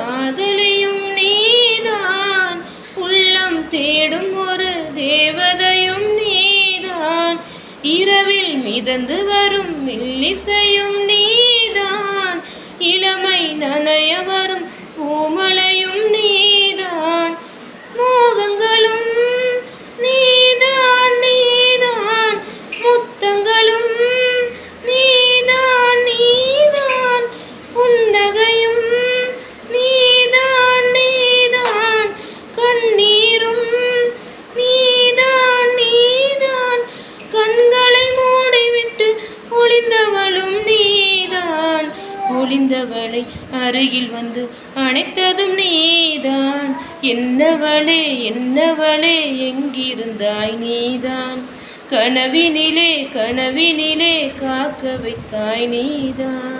காதலியும் நீதான், உள்ளம் தேடும் ஒரு தேவதையும் நீதான், இரவில் மிதந்து வரும் மெல்லிசையும் நீதான், இளமை நனைய வரும் பூமலையும் நீதான், மோகங்களும் நீதான் நீதான், முத்தங்களும் நீதான் நீதான், புன்னகையும் நீதான் நீதான், கண்ணீரும் நீதான் நீதான், கண்களை மூடிவிட்டு ஒளிந்தவளும் நீதான், ஒளிந்தவளை அருகில் வந்து அணைத்ததும் நீதான், என்னவளே என்னவளே எங்கிருந்தாய் நீதான், கனவினிலே கனவினிலே காக்க வைத்தாய் நீதான்.